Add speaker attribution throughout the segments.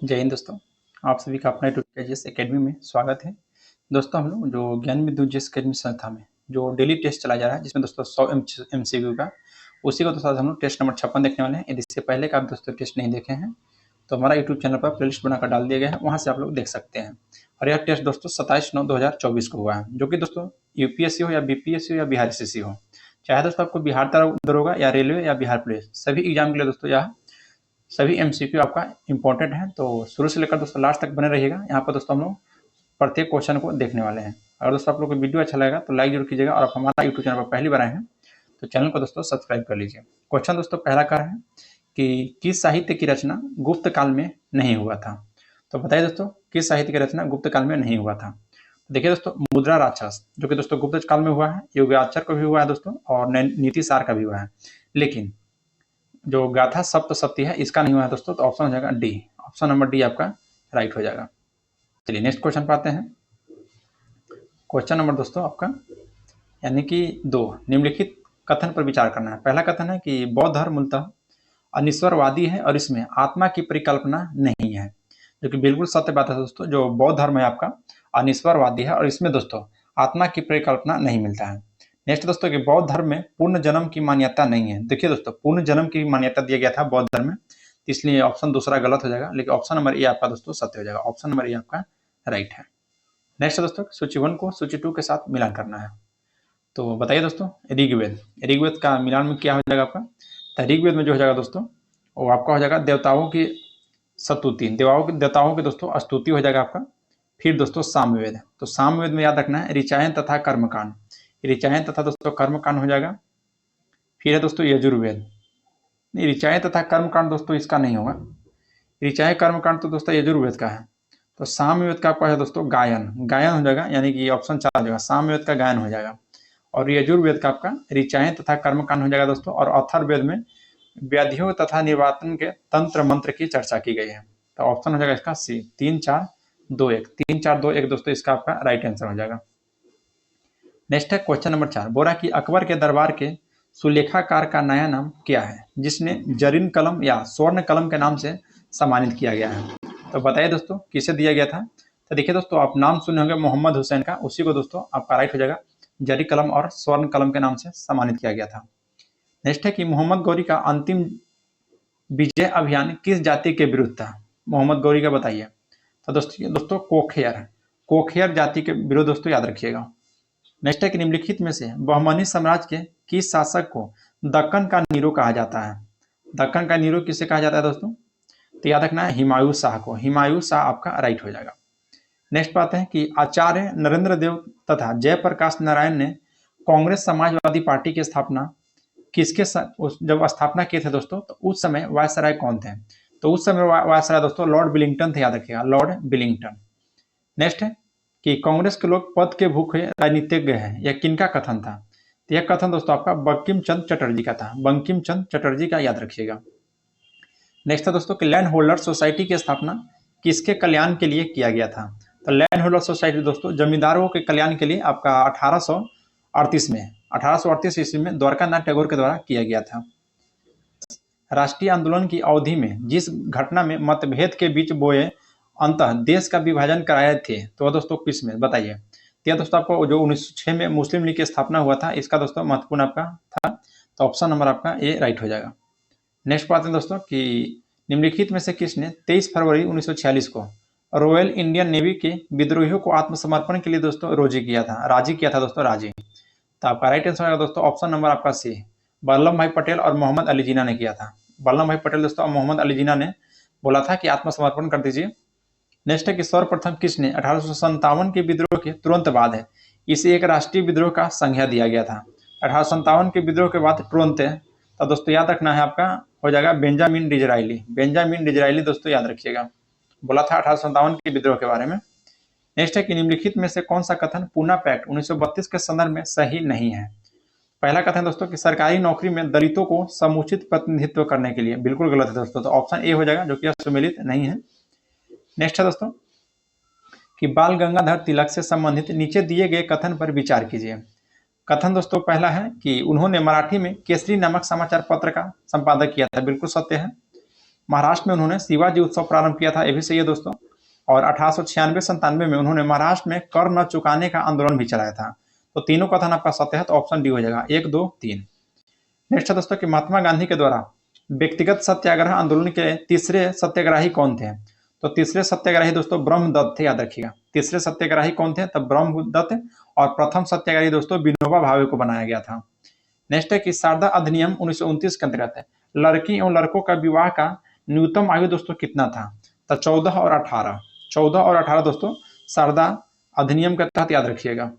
Speaker 1: जय हिंद दोस्तों। आप सभी का अपना यूट्यूब जीएस एकेडमी में स्वागत है। दोस्तों हम लोग जो ज्ञान बिंदु जीएस एकेडमी संस्था में जो डेली टेस्ट चला जा रहा है जिसमें दोस्तों 100 एमसीक्यू का उसी को दोस्तों आज हम लोग टेस्ट नंबर 56 देखने वाले हैं। यदि इससे पहले का आप दोस्तों टेस्ट नहीं देखे हैं तो हमारा यूट्यूब चैनल पर प्लेलिस्ट बनाकर डाल दिया गया है, वहाँ से आप लोग देख सकते हैं। और यह टेस्ट दोस्तों 27/9/2024 को हुआ है, जो कि दोस्तों यूपीएससी हो या बीपीएससी हो या बिहार एसएससी हो, चाहे दोस्तों आपको बिहार दरोगा या रेलवे या बिहार पुलिस, सभी एग्जाम के लिए दोस्तों यह सभी एमसीक्यू आपका इंपॉर्टेंट है। तो शुरू से लेकर दोस्तों लास्ट तक बने रहिएगा। यहाँ पर दोस्तों हम लोग प्रत्येक क्वेश्चन को देखने वाले हैं। अगर दोस्तों आप लोग को वीडियो अच्छा लगेगा तो लाइक जरूर कीजिएगा, और आप हमारा यूट्यूब चैनल पर पहली बार आए हैं तो चैनल को दोस्तों सब्सक्राइब कर लीजिए। क्वेश्चन दोस्तों पहला का है कि किस साहित्य की रचना गुप्त काल में नहीं हुआ था। तो बताइए दोस्तों किस साहित्य की रचना गुप्त काल में नहीं हुआ था। तो देखिए दोस्तों मुद्रा राक्षस जो कि दोस्तों गुप्त काल में हुआ है, योगाचार का भी हुआ है दोस्तों, और नीति सार का भी हुआ है, लेकिन जो गाथा सप्तशती है इसका नहीं हुआ है दोस्तों। तो ऑप्शन हो जाएगा डी, ऑप्शन नंबर डी आपका राइट हो जाएगा। चलिए नेक्स्ट क्वेश्चन पाते हैं। क्वेश्चन नंबर दोस्तों आपका यानी कि 2, निम्नलिखित कथन पर विचार करना है। पहला कथन है कि बौद्ध धर्म मूलतः अनिश्वरवादी है और इसमें आत्मा की परिकल्पना नहीं है, जो कि बिल्कुल सत्य बात है दोस्तों। जो बौद्ध धर्म है आपका अनिश्वरवादी है और इसमें दोस्तों आत्मा की परिकल्पना नहीं मिलता है। नेक्स्ट दोस्तों कि बौद्ध धर्म में पूर्ण जन्म की मान्यता नहीं है। देखिए दोस्तों पूर्ण जन्म की मान्यता दिया गया था बौद्ध धर्म में, इसलिए ऑप्शन दूसरा गलत हो जाएगा, लेकिन ऑप्शन नंबर ए आपका दोस्तों सत्य हो जाएगा। ऑप्शन नंबर ए आपका राइट है। नेक्स्ट दोस्तों सूची 1 को सूची 2 के साथ मिलान करना है। तो बताइए दोस्तों ऋग्वेद, ऋग्वेद का मिलान में क्या हो जाएगा आपका। तो ऋग्वेद में जो हो जाएगा दोस्तों वो आपका हो जाएगा देवताओं की स्तुति, देवताओं की दोस्तों स्तुति हो जाएगा आपका। फिर दोस्तों सामवेद, तो सामवेद में याद रखना है ऋचायन तथा कर्मकांड, ऋचायन तथा दोस्तों कर्मकांड हो जाएगा। फिर है दोस्तों यजुर्वेद, नहीं ऋचायन तथा कर्मकांड दोस्तों इसका नहीं होगा, ऋचायन कर्मकांड तो दोस्तों यजुर्वेद का है। तो सामवेद का आपका है दोस्तों गायन, गायन हो जाएगा, यानी कि ऑप्शन 4 हो जाएगा, सामवेद का गायन हो जाएगा। और यजुर्वेद का आपका ऋचायन तथा कर्मकांड हो जाएगा दोस्तों। और अथर्ववेद में व्याधियों तथा निवारण के तंत्र मंत्र की चर्चा की गई है। तो ऑप्शन हो जाएगा इसका सी, 3-4-2-1, 3-4-2-1 दोस्तों इसका आपका राइट आंसर हो जाएगा। नेक्स्ट है क्वेश्चन नंबर 4, बोला कि अकबर के दरबार के सुलेखाकार का नया नाम क्या है जिसने जरीन कलम या स्वर्ण कलम के नाम से सम्मानित किया गया है। तो बताइए दोस्तों किसे दिया गया था। तो देखिए दोस्तों आप नाम सुने होंगे मोहम्मद हुसैन का, उसी को दोस्तों आपका राइट हो जाएगा, जरी कलम और स्वर्ण कलम के नाम से सम्मानित किया गया था। नेक्स्ट है कि मोहम्मद गौरी का अंतिम विजय अभियान किस जाति के विरुद्ध था। मोहम्मद गौरी का बताइए। तो दोस्तों कोखेयर जाति के विरुद्ध दोस्तों याद रखिएगा। नेक्स्ट है कि निम्नलिखित में से बहमनी साम्राज्य के किस शासक को दक्कन का नीरो कहा जाता है। दक्कन का नीरो किसे कहा जाता है दोस्तों। तो याद रखना है हिमायू शाह को, हिमायू शाह आपका राइट हो जाएगा। नेक्स्ट बात है कि आचार्य नरेंद्र देव तथा जयप्रकाश नारायण ने कांग्रेस समाजवादी पार्टी की स्थापना किसके जब स्थापना किए थे दोस्तों, तो उस समय वायसराय कौन थे। तो उस समय वायसराय दोस्तों लॉर्ड बिलिंगटन थे, याद रखिएगा लॉर्ड बिलिंगटन। नेक्स्ट है कि कांग्रेस के लोग पद के भूखे राजनीतिज्ञ हैं, यह किनका कथन था। तो यह कथन दोस्तों आपका बंकिम चंद्र चटर्जी का था, बंकिम चंद्र चटर्जी का याद रखिएगा। नेक्स्ट है दोस्तों कि लैंड होल्डर सोसाइटी की स्थापना किसके कल्याण के लिए किया गया था। तो लैंड होल्डर सोसाइटी दोस्तों जमींदारों के कल्याण के लिए आपका 1838 ईस्वी में द्वारकानाथ टैगोर के द्वारा किया गया था। राष्ट्रीय आंदोलन की अवधि में जिस घटना में मतभेद के बीच बोए अंतः देश का विभाजन कराए थे, तो दोस्तों किस में बताइए। तो दोस्तों आपको जो 1906 में मुस्लिम लीग की स्थापना हुआ था, इसका दोस्तों महत्वपूर्ण आपका था। तो ऑप्शन नंबर आपका ए राइट हो जाएगा। नेक्स्ट बात है दोस्तों कि निम्नलिखित में से किसने 23 फरवरी 1946 को रॉयल इंडियन नेवी के विद्रोहियों को आत्मसमर्पण के लिए दोस्तों राजी किया था दोस्तों, राजी। तो आपका राइट आंसर होगा दोस्तों ऑप्शन नंबर आपका सी, वल्लभ भाई पटेल और मोहम्मद अली जिन्ना ने किया था। वल्लभ भाई पटेल दोस्तों और मोहम्मद अली जिन्ना ने बोला था कि आत्मसमर्पण कर दीजिए। नेक्स्ट है कि सर्वप्रथम किसने 1857 के विद्रोह के तुरंत बाद है इसे एक राष्ट्रीय विद्रोह का संज्ञा दिया गया था। 1857 के विद्रोह के बाद तुरंत है, तो दोस्तों याद रखना है आपका हो जाएगा बेंजामिन डिजराइली, बेंजामिन डिजराइली दोस्तों याद रखिएगा, बोला था 1857 के विद्रोह के बारे में। नेक्स्ट है कि निम्नलिखित में से कौन सा कथन पूना पैक्ट 1932 के संदर्भ में सही नहीं है। पहला कथन दोस्तों कि सरकारी नौकरी में दलितों को समुचित प्रतिनिधित्व करने के लिए, बिल्कुल गलत है दोस्तों, तो ऑप्शन ए हो जाएगा जो कि सुमेलित नहीं है। नेक्स्ट है दोस्तों कि बाल गंगाधर तिलक से संबंधित नीचे दिए गए कथन पर विचार कीजिए। कथन दोस्तों पहला है कि उन्होंने मराठी में केसरी नामक समाचार पत्र का संपादक किया था, बिल्कुल सत्य है। महाराष्ट्र में उन्होंने शिवाजी उत्सव प्रारंभ किया था, ये भी सही है दोस्तों। और 1896-97 में उन्होंने महाराष्ट्र में कर न चुकाने का आंदोलन भी चलाया था। तो तीनों कथन आपका सत्य है, तो ऑप्शन डी हो जाएगा 1, 2, 3। नेक्स्ट है दोस्तों कि महात्मा गांधी के द्वारा व्यक्तिगत सत्याग्रह आंदोलन के तीसरे सत्याग्रही कौन थे? तो तीसरे सत्याग्रही दोस्तों ब्रह्मदत्त थे, याद रखिएगा। तीसरे सत्याग्रही कौन थे? तब ब्रह्मदत्त। और प्रथम सत्याग्रही दोस्तों विनोबा भावे को बनाया गया था। नेक्स्ट है कि शारदा अधिनियम 1929 के अंतर्गत है लड़की एवं लड़कों का विवाह का न्यूनतम आयु दोस्तों कितना था? तो 14 और 18। 14 और 18 दोस्तों शारदा अधिनियम के तहत याद रखिएगा।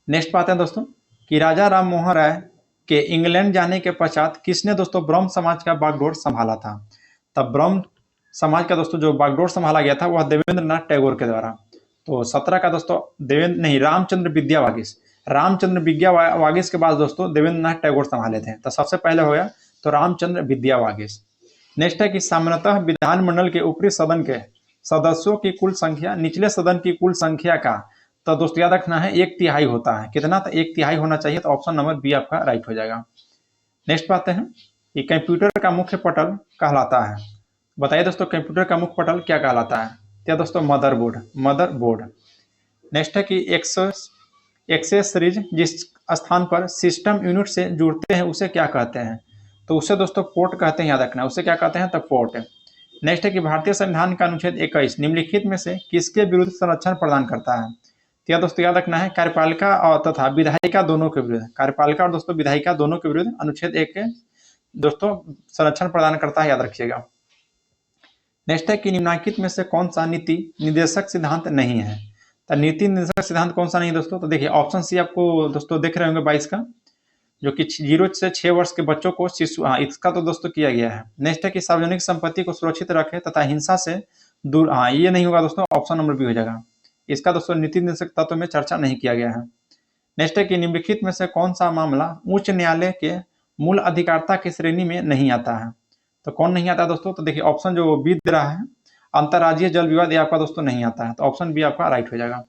Speaker 1: नेक्स्ट बात है दोस्तों कि राजा राम मोहन राय के इंग्लैंड जाने के पश्चात किसने दोस्तों ब्रह्म समाज का बागडोर संभाला था? तब ब्रह्म समाज का दोस्तों जो बागडोर संभाला गया था वह देवेंद्र नाथ टैगोर के द्वारा। तो 17 का दोस्तों रामचंद्र विद्यावागीश। रामचंद्र विद्यावागीश के बाद दोस्तों देवेंद्र नाथ टैगोर संभाले थे। तो सबसे पहले हो गया तो रामचंद्र विद्यावागीश। नेक्स्ट है कि सामान्यतः विधानमंडल के ऊपरी सदन के सदस्यों की कुल संख्या निचले सदन की कुल संख्या का तो दोस्तों याद रखना है 1/3 होता है। कितना? तो 1/3 होना चाहिए। तो ऑप्शन नंबर बी आपका राइट हो जाएगा। नेक्स्ट बात है कि कंप्यूटर का मुख्य पटल कहलाता है। बताइए दोस्तों कंप्यूटर का मुख्य पटल क्या कहलाता है? क्या दोस्तों? मदरबोर्ड। नेक्स्ट है कि एक्सेसरीज जिस स्थान पर सिस्टम यूनिट से जुड़ते हैं उसे क्या कहते हैं? तो उसे दोस्तों पोर्ट कहते हैं, याद रखना। उसे क्या कहते हैं? तो पोर्ट। नेक्स्ट है कि भारतीय संविधान का अनुच्छेद 21 निम्नलिखित में से किसके विरुद्ध संरक्षण प्रदान करता है? तो दोस्तों याद रखना है कार्यपालिका और तथा विधायिका दोनों के विरुद्ध, कार्यपालिका और दोस्तों विधायिका दोनों के विरुद्ध अनुच्छेद 1 के दोस्तों संरक्षण प्रदान करता है, याद रखिएगा। नेक्स्ट है कि निम्नलिखित में से कौन सा नीति निर्देशक सिद्धांत नहीं है? तो नीति निर्देशक सिद्धांत कौन सा नहीं है दोस्तों? तो देखिए ऑप्शन सी आपको दोस्तों देख रहे होंगे 22 का, जो कि 0 से 6 वर्ष के बच्चों को शिशु, इसका तो दोस्तों किया गया है। नेक्स्ट है कि सार्वजनिक संपत्ति को सुरक्षित रखे तथा हिंसा से दूर, ये नहीं होगा दोस्तों, ऑप्शन नंबर बी हो जाएगा। इसका दोस्तों नीति निर्देशक तत्व में चर्चा नहीं किया गया है। नेक्स्ट है कि निम्नलिखित में से कौन सा मामला उच्च न्यायालय के मूल अधिकारिता की श्रेणी में नहीं आता है? तो कौन नहीं आता दोस्तों? तो देखिए ऑप्शन जो बी दे रहा है अंतर्राज्यीय जल विवाद, ये आपका दोस्तों नहीं आता है। तो ऑप्शन बी आपका राइट हो जाएगा।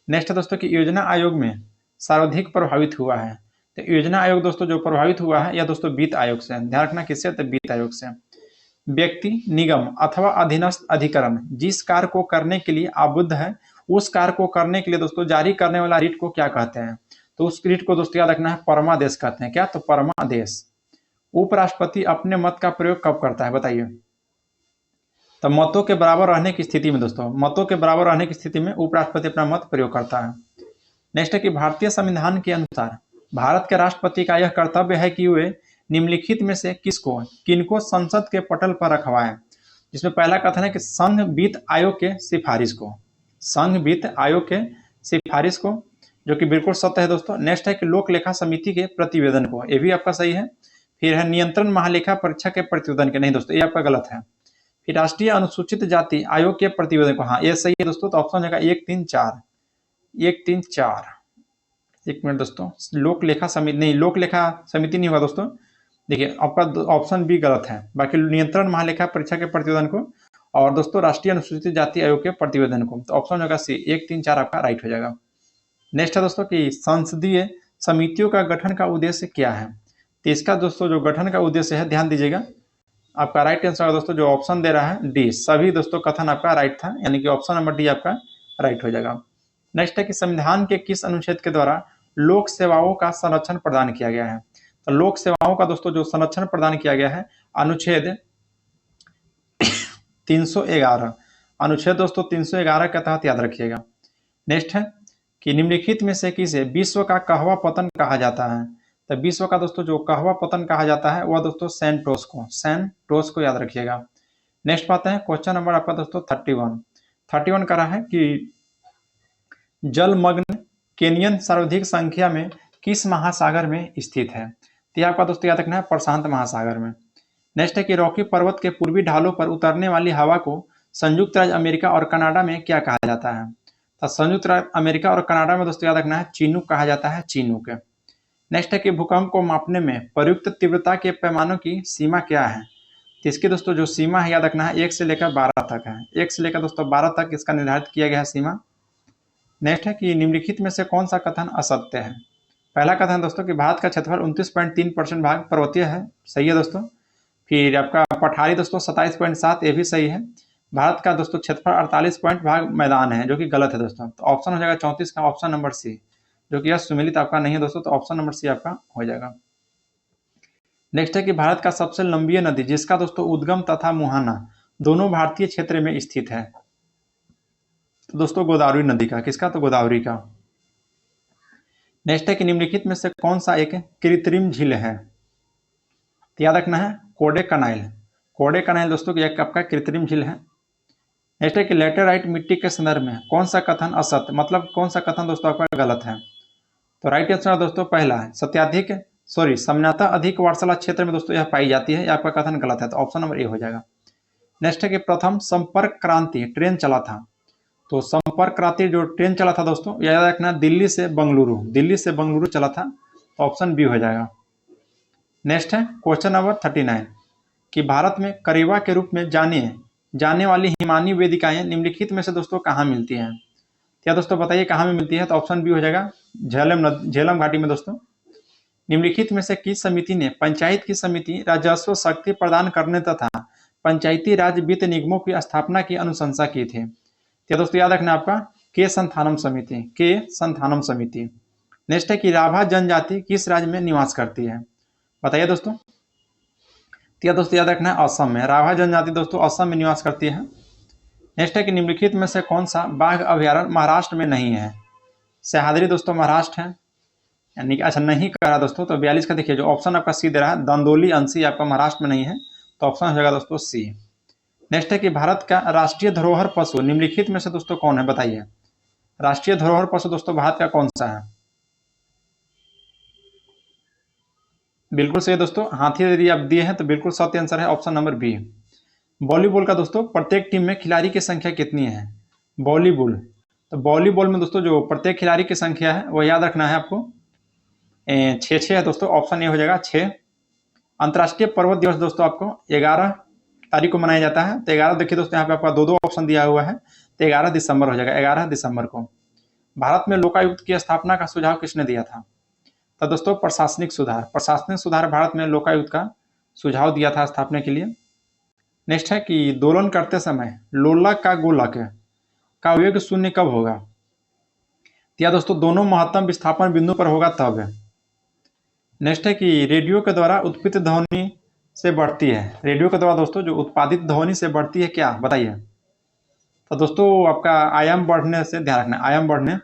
Speaker 1: नेक्स्ट है दोस्तों कि योजना आयोग में सर्वाधिक प्रभावित हुआ है। तो योजना आयोग दोस्तों जो प्रभावित हुआ है या दोस्तों वित्त आयोग से। ध्यान रखना किससे? तो वित्त आयोग से। व्यक्ति, निगम अथवा अधीनस्थ अधिकरण जिस कार्य को करने के लिए आबद्ध है उस कार्य को करने के लिए दोस्तों जारी करने वाला रिट को क्या कहते हैं? तो उस रिट को दोस्तों याद रखना है परमादेश कहते हैं। क्या? तो परमादेश। उपराष्ट्रपति अपने मत का प्रयोग कब करता है? बताइए। तो मतों के बराबर रहने की स्थिति में दोस्तों, मतों के बराबर रहने की स्थिति में उपराष्ट्रपति अपना मत प्रयोग करता है। नेक्स्ट है कि भारतीय संविधान के अनुसार भारत के राष्ट्रपति का यह कर्तव्य है कि वे निम्नलिखित में से किनको संसद के पटल पर रखवाएं? जिसमें पहला कथन है कि संघ वित्त आयोग के सिफारिश को, संघ वित्त आयोग के सिफारिश को, जो कि बिल्कुल सत्य है दोस्तों। नेक्स्ट है कि लोक लेखा समिति के प्रतिवेदन को, ये भी आपका सही है। फिर है नियंत्रण महालेखा परीक्षा के प्रतिवेदन के, नहीं दोस्तों ये आपका गलत है। फिर राष्ट्रीय अनुसूचित जाति आयोग के प्रतिवेदन को, हाँ ये सही है दोस्तों। तो ऑप्शन है 1, 3, 4, 1, 3, 4। एक मिनट दोस्तों, लोक लेखा समिति नहीं, लोक लेखा समिति नहीं होगा दोस्तों। देखिए आपका ऑप्शन बी गलत है। बाकी नियंत्रण महालेखा परीक्षा के प्रतिवेदन को और दोस्तों राष्ट्रीय अनुसूचित जाति आयोग के प्रतिवेदन को। तो ऑप्शन होगा सी, 1, 3, 4 आपका राइट हो जाएगा। नेक्स्ट है दोस्तों कि संसदीय समितियों का गठन का उद्देश्य क्या है? तो इसका दोस्तों जो गठन का उद्देश्य है, ध्यान दीजिएगा, आपका राइट आंसर होगा दोस्तों जो ऑप्शन दे रहा है डी, सभी दोस्तों कथन आपका राइट था, यानी कि ऑप्शन नंबर डी आपका राइट हो जाएगा। नेक्स्ट है कि संविधान के किस अनुच्छेद के द्वारा लोक सेवाओं का संरक्षण प्रदान किया गया है? तो लोक सेवाओं का दोस्तों जो संरक्षण प्रदान किया गया है अनुच्छेद 311, अनुच्छेद दोस्तों 311 के तहत याद रखिएगा। नेक्स्ट है कि निम्नलिखित में से किसे विश्व का कहवा पतन कहा जाता है? तो विश्व का दोस्तों जो कहवा पतन कहा जाता है वह दोस्तों सैंटोस को याद रखिएगा। नेक्स्ट बात है क्वेश्चन नंबर आपका दोस्तों 31 का रहा है कि जलमग्न केनियन सर्वाधिक संख्या में किस महासागर में स्थित है? तो आपका दोस्तों याद रखना है प्रशांत महासागर में। नेक्स्ट है कि रॉकी पर्वत के पूर्वी ढालों पर उतरने वाली हवा को संयुक्त राज्य अमेरिका और कनाडा में क्या कहा जाता है? तो संयुक्त राज्य अमेरिका और कनाडा में दोस्तों याद रखना है चीनूक कहा जाता है, चीनूक। नेक्स्ट है कि भूकंप को मापने में प्रयुक्त तीव्रता के पैमानों की सीमा क्या है? तो इसकी दोस्तों जो सीमा है याद रखना है 1 से लेकर 12 तक है, 1 से लेकर दोस्तों 12 तक इसका निर्धारित किया गया है सीमा। नेक्स्ट है कि निम्नलिखित में से कौन सा कथन असत्य है? पहला कथन दोस्तों कि भारत का क्षेत्रफल 29.3% भाग पर्वतीय है, सही है दोस्तों। फिर आपका पठारी दोस्तों 27.7, ये भी सही है। भारत का दोस्तों क्षेत्रफल 48 पॉइंट भाग मैदान है, जो कि गलत है दोस्तों। तो ऑप्शन हो जाएगा 34 का ऑप्शन नंबर सी, जो कि यह सुमेलित आपका नहीं है दोस्तों, तो ऑप्शन नंबर सी आपका हो जाएगा। नेक्स्ट है कि भारत का सबसे लंबी नदी जिसका दोस्तों उद्गम तथा मुहाना दोनों भारतीय क्षेत्र में स्थित है, तो दोस्तों गोदावरी नदी का, किसका, तो गोदावरी का। नेक्स्ट है कि निम्नलिखित में से कौन सा एक कृत्रिम झील है, तो याद रखना है कोडेकनाइल। कोडेकनाइल दोस्तों की एक आपका कृत्रिम झील है। नेक्स्ट है कि लेटेराइट मिट्टी के संदर्भ में कौन सा कथन असत्य, मतलब कौन सा कथन दोस्तों आपका गलत है, तो राइट आंसर दोस्तों पहला है सत्याधिक सामान्यतः अधिक वर्षाला क्षेत्र में दोस्तों यह पाई जाती है, यह आपका कथन गलत है, तो ऑप्शन नंबर ए हो जाएगा। नेक्स्ट है कि प्रथम संपर्क क्रांति ट्रेन चला था, तो संपर्क क्रांति जो ट्रेन चला था दोस्तों याद रखना दिल्ली से बंगलुरु चला था, तो ऑप्शन बी हो जाएगा। नेक्स्ट है क्वेश्चन नंबर 39 कि भारत में करेवा के रूप में जाने वाली हिमानी वेदिकाएं निम्नलिखित में से दोस्तों कहाँ मिलती हैं, क्या दोस्तों बताइए कहाँ में मिलती है, तो ऑप्शन बी हो जाएगा झेलम घाटी में दोस्तों। निम्नलिखित में से किस समिति ने पंचायत की समिति राजस्व शक्ति प्रदान करने तथा पंचायती राज वित्त निगमों की स्थापना की अनुशंसा की थी, क्या दोस्तों याद रखना आपका के संथानम समिति। नेक्स्ट है कि राभा जनजाति किस राज्य में निवास करती है, बताइए दोस्तों, क्या दोस्तों याद रखना है असम में, राभा जनजाति दोस्तों असम में निवास करती है। नेक्स्ट है कि निम्नलिखित में से कौन सा बाघ अभ्यारण्य महाराष्ट्र में नहीं है, सह्याद्री दोस्तों महाराष्ट्र है, यानी कि अच्छा नहीं कर रहा दोस्तों, तो 42 का देखिए जो ऑप्शन आपका सी दे रहा है दंदोली अंशी आपका महाराष्ट्र में नहीं है, तो ऑप्शन हो जाएगा दोस्तों सी। नेक्स्ट है कि भारत का राष्ट्रीय धरोहर पशु निम्नलिखित में से दोस्तों कौन है, बताइए राष्ट्रीय धरोहर पशु दोस्तों भारत का कौन सा है, बिल्कुल सही दोस्तों, हाथी यदि आप दिए हैं तो बिल्कुल सत्य आंसर है ऑप्शन नंबर बी। वॉलीबॉल का दोस्तों प्रत्येक टीम में खिलाड़ी की संख्या कितनी है, वॉलीबॉल, तो वॉलीबॉल में दोस्तों जो प्रत्येक खिलाड़ी की संख्या है वो याद रखना है आपको 6 है दोस्तों, ऑप्शन ए हो जाएगा 6। अंतर्राष्ट्रीय पर्वत दिवस दोस्तों आपको 11 तारीख को मनाया जाता है, तो 11 देखिए दोस्तों यहाँ पे आपका दो ऑप्शन दिया हुआ है, तो 11 दिसंबर हो जाएगा, 11 दिसंबर को। भारत में लोकायुक्त की स्थापना का सुझाव किसने दिया था, तो दोस्तों प्रशासनिक सुधार भारत में लोकायुक्त का सुझाव दिया था स्थापना के लिए। नेक्स्ट है कि दोलन करते समय लोलक का गोलक का वेग शून्य कब होगा, या दोस्तों दोनों महत्तम विस्थापन बिंदु पर होगा तब। नेक्स्ट है कि रेडियो के द्वारा उत्पित ध्वनि से बढ़ती है, रेडियो के द्वारा दोस्तों जो उत्पादित ध्वनि से बढ़ती है क्या, बताइए, तो दोस्तों आपका आयाम बढ़ने से ध्यान रखना, आयाम बढ़ने।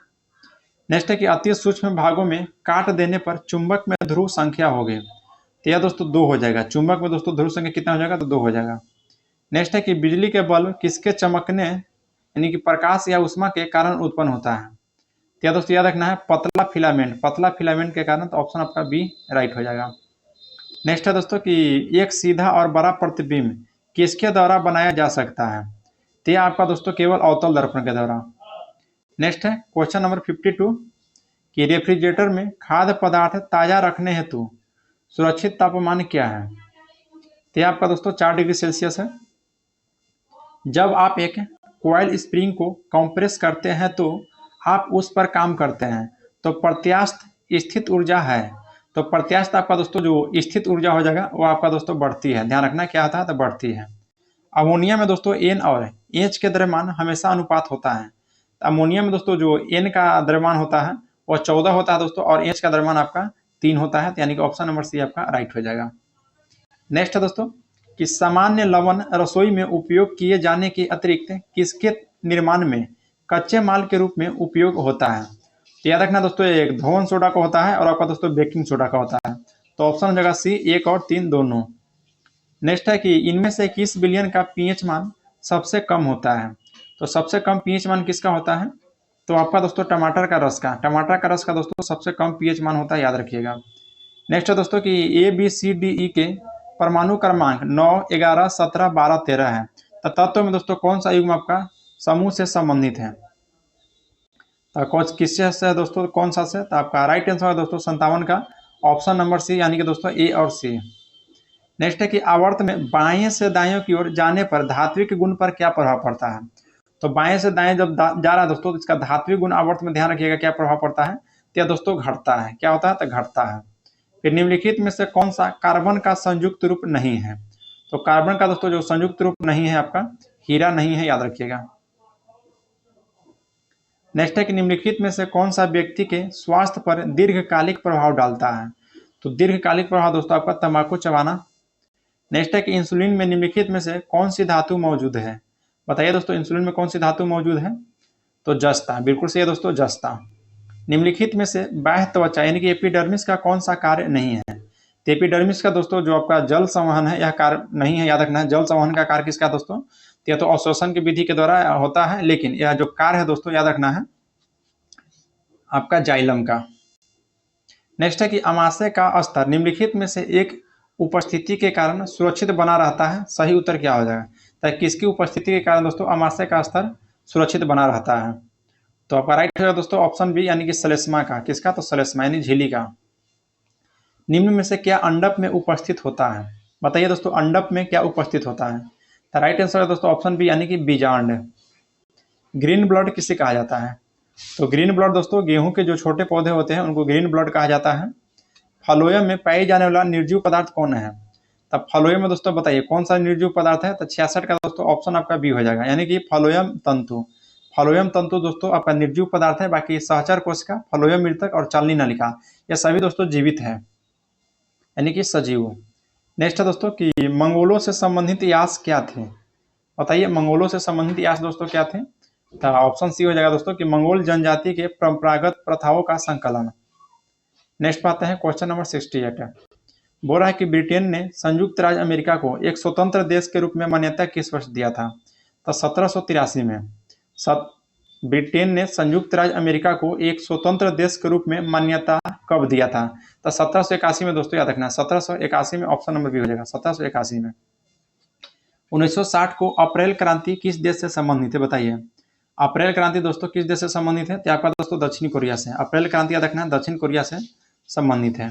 Speaker 1: नेक्स्ट है कि अति सूक्ष्म भागों में काट देने पर चुंबक में ध्रुव संख्या होगी, तो यह दोस्तों 2 हो जाएगा, चुंबक में दोस्तों ध्रुव संख्या कितना हो जाएगा, तो 2 हो जाएगा। नेक्स्ट है कि बिजली के बल्ब किसके चमकने यानी कि प्रकाश या उष्मा के कारण उत्पन्न होता है, तो यह दोस्तों याद रखना है पतला फिलामेंट के कारण, तो ऑप्शन आपका बी राइट हो जाएगा। नेक्स्ट है दोस्तों कि एक सीधा और बड़ा प्रतिबिंब किसके द्वारा बनाया जा सकता है, तो यह आपका दोस्तों केवल अवतल दर्पण के द्वारा। नेक्स्ट है क्वेश्चन नंबर 52 कि रेफ्रिजरेटर में खाद्य पदार्थ ताजा रखने हेतु सुरक्षित तापमान क्या है, तो यह आपका दोस्तों 4 डिग्री सेल्सियस है। जब आप एक कॉइल स्प्रिंग को कंप्रेस करते हैं तो आप उस पर काम करते हैं, तो प्रत्यास्थ स्थित ऊर्जा है, तो प्रत्यास्थ आपका दोस्तों जो स्थित ऊर्जा हो जाएगा वो आपका दोस्तों बढ़ती है, ध्यान रखना क्या होता है, तो बढ़ती है। अमोनिया में दोस्तों एन और एच के द्रव्यमान हमेशा अनुपात होता है, अमोनिया में दोस्तों जो एन का द्रव्यमान होता है वो 14 होता है दोस्तों, और एच का द्रव्यमान आपका 3 होता है, यानी कि ऑप्शन नंबर सी आपका राइट हो जाएगा। नेक्स्ट है दोस्तों कि सामान्य लवण रसोई में उपयोग किए जाने के अतिरिक्त किसके निर्माण में कच्चे माल के रूप में उपयोग होता है, तो याद रखना दोस्तों एक धोवन सोडा का होता है और आपका दोस्तों बेकिंग सोडा का होता है, तो ऑप्शन हो जाएगा सी 1 और 3 दोनों। नेक्स्ट है कि इनमें से किस विलयन का पीएच मान सबसे कम होता है, तो सबसे कम पीएच मान किसका होता है, तो आपका दोस्तों टमाटर का रस का दोस्तों सबसे कम पीएच मान होता है, याद रखिएगा। नेक्स्ट है दोस्तों कि ABCDE के परमाणु क्रमांक 9, 11, 17, 12, 13 है, तो तत्व में दोस्तों कौन सा युग्म आपका समूह से संबंधित है, तो किससे से है दोस्तों, कौन सा से, तो आपका राइट आंसर है दोस्तों 57 का ऑप्शन नंबर सी, यानी कि दोस्तों ए और सी। नेक्स्ट है कि आवर्त में बाएं से दाएं की ओर जाने पर धात्विक गुण पर क्या प्रभाव पड़ता है, तो बाएं से दाएं जब जा रहा है दोस्तों तो इसका धात्विक गुण आवर्त में ध्यान रखिएगा क्या प्रभाव पड़ता है, तो दोस्तों घटता है, क्या होता है, तो घटता है। फिर निम्नलिखित में से कौन सा कार्बन का संयुक्त रूप नहीं है, तो कार्बन का दोस्तों जो संयुक्त रूप नहीं है आपका हीरा नहीं है, याद रखिएगा। नेक्स्ट है कि निम्नलिखित में से कौन सा व्यक्ति के स्वास्थ्य पर दीर्घकालिक प्रभाव डालता है? तो दीर्घकालिक प्रभाव दोस्तों आपका तंबाकू चबाना। नेक्स्ट है कि इंसुलिन में निम्नलिखित में से कौन सी धातु मौजूद है? बताइए दोस्तों, इंसुलिन में कौन सी धातु मौजूद है? तो जस्ता, बिल्कुल सही है दोस्तों, जस्ता। निम्नलिखित में से बाह्य त्वचा यानी कि एपिडर्मिस का कौन सा कार्य नहीं है? तो एपिडर्मिस का दोस्तों जो आपका जल संवहन है, यह कार्य नहीं है, याद रखना है। जल संवहन का कार्य किसका दोस्तों? तो यह तो अवशोषण की विधि के द्वारा होता है, लेकिन यह जो कार्य है दोस्तों याद रखना है आपका जाइलम का। नेक्स्ट है कि अमाशय का स्तर निम्नलिखित में से एक उपस्थिति के कारण सुरक्षित बना रहता है। सही उत्तर क्या हो जाएगा? तो किसकी उपस्थिति के कारण दोस्तों अमाशय का स्तर सुरक्षित बना रहता है? तो आपका राइट होगा दोस्तों ऑप्शन बी यानी कि श्लेष्मा का। किसका? तो श्लेष्मा यानी झिल्ली का। निम्न में से क्या अंडप में उपस्थित होता है? बताइए दोस्तों, अंडप में क्या उपस्थित होता है? तो राइट आंसर है दोस्तों ऑप्शन बी यानी कि बीजांड। ग्रीन ब्लड किसे कहा जाता है? तो ग्रीन ब्लड दोस्तों गेहूं के जो छोटे पौधे होते हैं उनको ग्रीन ब्लड कहा जाता है। फलोयम में पाई जाने वाला निर्जीव पदार्थ कौन है? तब फलोयम में दोस्तों बताइए कौन सा निर्जीव पदार्थ है? तो 66 का दोस्तों ऑप्शन आपका बी हो जाएगा, यानी कि फलोयम तंतु। फलोयम तंतु दोस्तों आपका निर्जीव पदार्थ है। बाकी सहचर कोशिका, फलोयम मृतक और चालनी नलिका ये सभी दोस्तों जीवित है, यानी कि सजीव। नेक्स्ट है दोस्तों कि मंगोलों से संबंधित यास क्या थे? बताइए मंगोलों से संबंधित यास दोस्तों क्या थे? तो ऑप्शन सी हो जाएगा दोस्तों कि मंगोल जनजाति के परंपरागत प्रथाओं का संकलन। नेक्स्ट पे आते हैं क्वेश्चन नंबर 68। बोल रहा है कि ब्रिटेन ने संयुक्त राज्य अमेरिका को एक स्वतंत्र देश के रूप में मान्यता किस वर्ष दिया था? तो 1783 में। ब्रिटेन ने संयुक्त राज्य अमेरिका को एक स्वतंत्र देश के रूप में मान्यता कब दिया था? तो 1781 में दोस्तों, याद रखना है 1781 में, ऑप्शन नंबर बी हो जाएगा 1781 में। 1960 को अप्रैल क्रांति किस देश से संबंधित है? बताइए अप्रैल क्रांति दोस्तों किस देश से संबंधित है? तो आपका दोस्तों दक्षिण कोरिया से। अप्रैल क्रांति याद रखना है दक्षिण कोरिया से संबंधित है।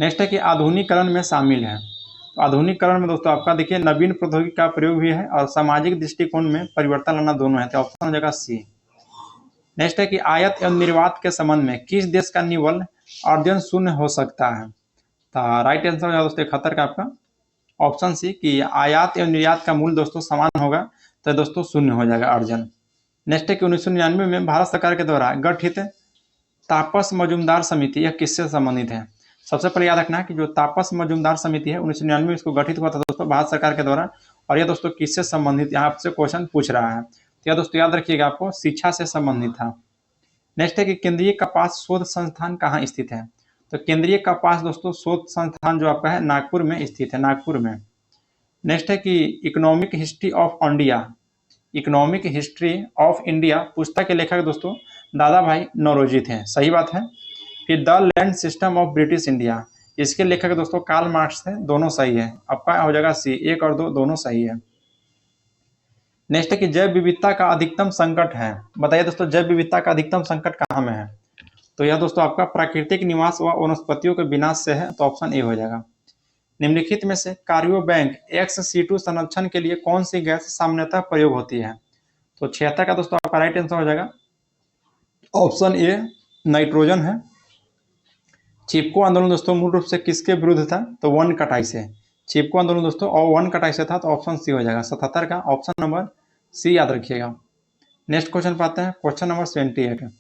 Speaker 1: नेक्स्ट है कि आधुनिकीकरण में शामिल है। तो आधुनिकीकरण में दोस्तों आपका देखिए नवीन प्रौद्योगिकी का प्रयोग भी है और सामाजिक दृष्टिकोण में परिवर्तन लाना दोनों है। तो ऑप्शन हो जाएगा सी। नेक्स्ट है कि आयात एवं निर्यात के संबंध में किस देश का निवल अर्जन शून्य हो सकता है? तो राइट आंसर हो जाएगा दोस्तों 71 का आपका ऑप्शन सी कि आयात एवं निर्यात का मूल्य दोस्तों समान होगा, तो दोस्तों शून्य हो जाएगा अर्जन। नेक्स्ट है कि 1999 में भारत सरकार के द्वारा गठित तापस मजूमदार समिति यह किससे संबंधित है? सबसे पहले याद रखना है कि जो तापस मजूमदार समिति है 1999 में इसको गठित हुआ था दोस्तों भारत सरकार के द्वारा, और यह दोस्तों किससे संबंधित यहाँ आपसे क्वेश्चन पूछ रहा है। तो यह दोस्तों याद रखिएगा आपको शिक्षा से संबंधित था। नेक्स्ट है कि केंद्रीय कपास शोध संस्थान कहाँ स्थित है? तो केंद्रीय कपास दोस्तों शोध संस्थान जो आपका है नागपुर में स्थित है, नागपुर में। नेक्स्ट है कि economic history of India, economic history of India पुस्तक के लेखक दोस्तों दादा भाई नौरोजी थे, सही बात है। फिर the land system of British India, इसके लेखक दोस्तों कार्ल मार्क्स थे, दोनों सही है। आपका हो जाएगा सी, 1 और 2 दोनों सही है। नेक्स्ट है कि जैव विविधता का अधिकतम संकट है। बताइए दोस्तों जैव विविधता का अधिकतम संकट कहाँ में है? तो यह दोस्तों आपका प्राकृतिक निवास व वनस्पतियों के विनाश से है, तो ऑप्शन ए हो जाएगा। निम्नलिखित में से कार्योबैंक XC2 संरक्षण के लिए कौन सी गैस सामान्यतः प्रयोग होती है? तो 76 का दोस्तों आपका राइट आंसर हो जाएगा ऑप्शन ए नाइट्रोजन है। चिपको आंदोलन दोस्तों मूल रूप से किसके विरुद्ध था? तो वन कटाई से। चिपको आंदोलन दोस्तों और वन कटाई से था, तो ऑप्शन सी हो जाएगा 77 का ऑप्शन नंबर सी याद रखिएगा। नेक्स्ट क्वेश्चन पाते हैं क्वेश्चन नंबर 78।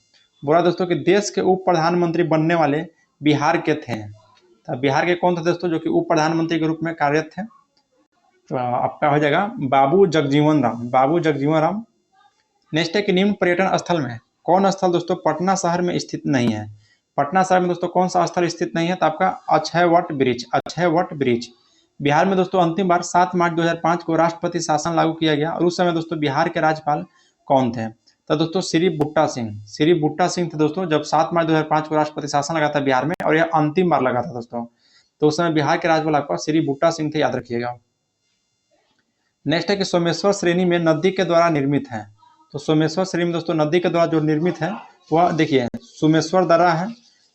Speaker 1: बोला दोस्तों कि देश के उप प्रधानमंत्री बनने वाले बिहार के थे। तो बिहार के कौन थे दोस्तों जो कि उप प्रधानमंत्री के रूप में कार्यरत थे? तो आपका हो जाएगा बाबू जगजीवन राम, बाबू जगजीवन राम। नेक्स्ट है कि निम्न पर्यटन स्थल में कौन स्थल दोस्तों पटना शहर में स्थित नहीं है? पटना शहर में दोस्तों कौन सा स्थल स्थित नहीं है? तो आपका अक्षयवट ब्रिज, अक्षयवट ब्रिज। बिहार में दोस्तों अंतिम बार 7 मार्च 2005 को राष्ट्रपति शासन लागू किया गया, और उस समय दोस्तों बिहार के राज्यपाल कौन थे? तो दोस्तों श्री बुट्टा सिंह, श्री बुट्टा सिंह थे दोस्तों जब 7 मार्च 2005 को राष्ट्रपति शासन लगा था बिहार में, और यह अंतिम बार लगा था दोस्तों। तो उस समय बिहार के राज्यपाल आपका श्री बुट्टा सिंह थे, याद रखिएगा। नेक्स्ट है कि सोमेश्वर श्रेणी में नदी के द्वारा निर्मित है। तो सोमेश्वर श्रेणी में दोस्तों नदी के द्वारा जो निर्मित है वह देखिए सोमेश्वर दर्रा है,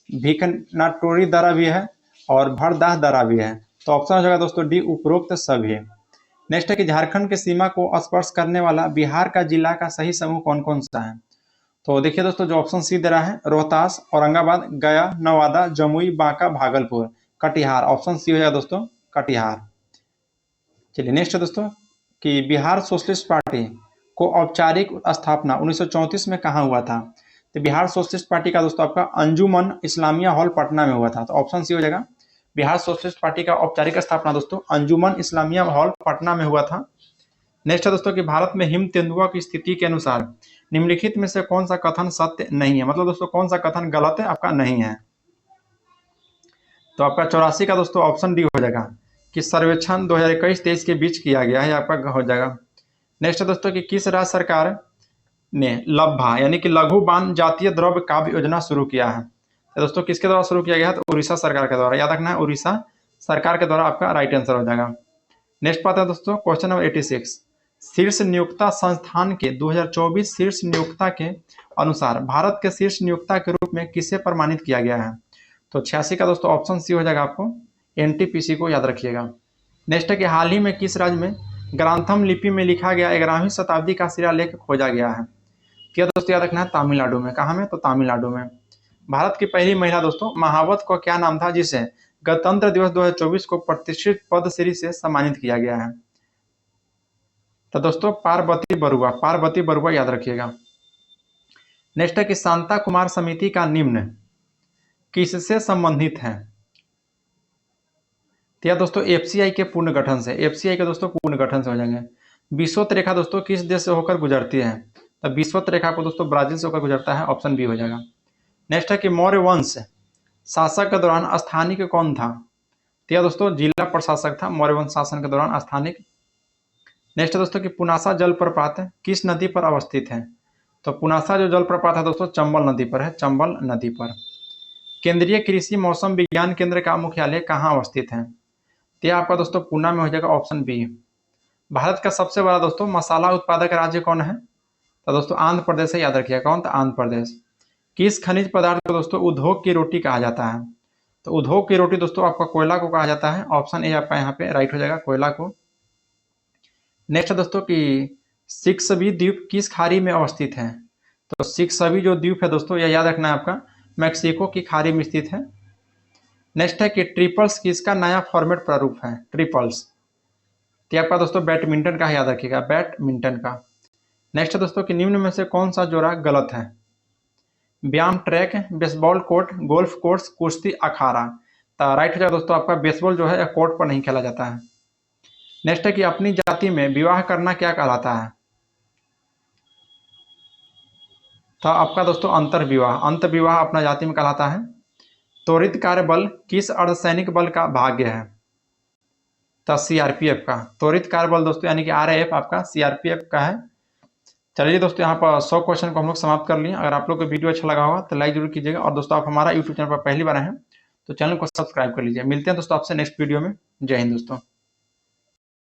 Speaker 1: भीकनाटोरी दर्रा भी है, और भरदाह दर्रा भी है। तो ऑप्शन हो जाएगा दोस्तों डी उपरोक्त सभी। नेक्स्ट है कि झारखंड की सीमा को स्पर्श करने वाला बिहार का जिला का सही समूह कौन कौन सा है? तो देखिए दोस्तों जो ऑप्शन सी दे रहा है रोहतास, औरंगाबाद, गया, नवादा, जमुई, बांका, भागलपुर, कटिहार। ऑप्शन सी हो जाएगा दोस्तों कटिहार। चलिए नेक्स्ट है दोस्तों कि बिहार सोशलिस्ट पार्टी को औपचारिक स्थापना 1934 में कहाँ हुआ था? तो बिहार सोशलिस्ट पार्टी का दोस्तों आपका अंजुमन इस्लामिया हॉल पटना में हुआ था। तो ऑप्शन सी हो जाएगा। बिहार सोशलिस्ट पार्टी का औपचारिक स्थापना दोस्तों अंजुमन इस्लामिया हॉल पटना में हुआ था। नेक्स्ट है दोस्तों कि भारत में हिम तेंदुआ की स्थिति के अनुसार निम्नलिखित में से कौन सा कथन सत्य नहीं है? मतलब दोस्तों कौन सा कथन गलत है, आपका नहीं है। तो आपका 84 का दोस्तों ऑप्शन डी हो जाएगा कि सर्वेक्षण 2021-23 के बीच किया गया है, आपका हो जाएगा। नेक्स्ट है दोस्तों कि किस राज्य सरकार ने लब्भा यानी कि लघु बान जातीय द्रव्य काव्य योजना शुरू किया है? तो दोस्तों किसके द्वारा शुरू किया गया है? तो उड़ीसा सरकार के द्वारा। याद रखना है, उड़ीसा सरकार के द्वारा आपका राइट आंसर हो जाएगा। नेक्स्ट बात है दोस्तों क्वेश्चन नंबर 86। शीर्ष नियोक्ता संस्थान के 2024 शीर्ष नियोक्ता के अनुसार भारत के शीर्ष नियोक्ता के रूप में किसे प्रमाणित किया गया है? तो 86 का दोस्तों ऑप्शन सी हो जाएगा, आपको एनटीपीसी को याद रखिएगा। नेक्स्ट है कि हाल ही में किस राज्य में ग्रांथम लिपि में लिखा गया 11वीं शताब्दी का शिलालेख खोजा गया है? क्या दोस्तों याद रखना है, तमिलनाडु में। कहाँ में? तो तमिलनाडु में। भारत की पहली महिला दोस्तों महावत को क्या नाम था जिसे गणतंत्र दिवस 2024 को प्रतिष्ठित पद्मश्री से सम्मानित किया गया है? तो दोस्तों पार्वती बरुआ, पार्वती बरुआ याद रखिएगा। नेक्स्ट है कि शांता कुमार समिति का निम्न किससे संबंधित है? तो यह दोस्तों एफसीआई के पूर्ण गठन से, एफसीआई के दोस्तों पूर्ण गठन से हो जाएंगे। विषुवत रेखा दोस्तों किस देश से होकर गुजरती है? तो विषुवत रेखा को दोस्तों ब्राजील से होकर गुजरता है, ऑप्शन बी हो जाएगा। नेक्स्ट है कि मौर्य वंश शासक के दौरान स्थानिक कौन था? तो यह दोस्तों जिला प्रशासक था मौर्य वंश शासन के दौरान, स्थानिक। नेक्स्ट है दोस्तों कि पुनासा जलप्रपात किस नदी पर अवस्थित है? तो पुनासा जो जलप्रपात है दोस्तों चंबल नदी पर है, चंबल नदी पर। केंद्रीय कृषि मौसम विज्ञान केंद्र का मुख्यालय कहाँ अवस्थित है? तो आपका दोस्तों पुणे में हो जाएगा, ऑप्शन बी। भारत का सबसे बड़ा दोस्तों मसाला उत्पादक राज्य कौन है? तो दोस्तों आंध्र प्रदेश है, याद रखिएगा। कौन? तो आंध्र प्रदेश। किस खनिज पदार्थ को दोस्तों उद्योग की रोटी कहा जाता है? तो उद्योग की रोटी दोस्तों आपका कोयला को कहा जाता है, ऑप्शन ए आपका यहाँ पे राइट हो जाएगा, कोयला को। नेक्स्ट दोस्तों कि शिक्षवी द्वीप किस खाड़ी में अवस्थित है? तो शिक्षवी जो द्वीप है दोस्तों यह याद रखना है आपका मैक्सिको की खाड़ी में स्थित है। नेक्स्ट है कि ट्रिपल्स किसका नया फॉर्मेट प्रारूप है? ट्रिपल्स तो आपका दोस्तों बैडमिंटन का याद रखिएगा, बैडमिंटन का। नेक्स्ट है दोस्तों कि निम्न में से कौन सा जोड़ा गलत है? व्यायाम track, baseball court, golf course, कुश्ती अखाड़ा। तो राइट हो जाएगा दोस्तों आपका बेसबॉल जो है कोर्ट पर नहीं खेला जाता है। नेक्स्ट है कि अपनी जाति में विवाह करना क्या कहलाता है? तो आपका दोस्तों अंतर्विवाह, अंतर्विवाह अपना जाति में कहलाता है। त्वरित कार्य बल किस अर्धसैनिक बल का भाग्य है? तो सीआरपीएफ का। त्वरित कार्य बल दोस्तों यानी कि आरएएफ आपका सीआरपीएफ का है। चलिए दोस्तों यहाँ पर 100 क्वेश्चन को हम लोग समाप्त कर लिए। अगर आप लोग को वीडियो अच्छा लगा होगा तो लाइक जरूर कीजिएगा, और दोस्तों आप हमारा यूट्यूब चैनल पर पहली बार आए हैं तो चैनल को सब्सक्राइब कर लीजिए। मिलते हैं दोस्तों आपसे नेक्स्ट वीडियो में। जय हिंद दोस्तों।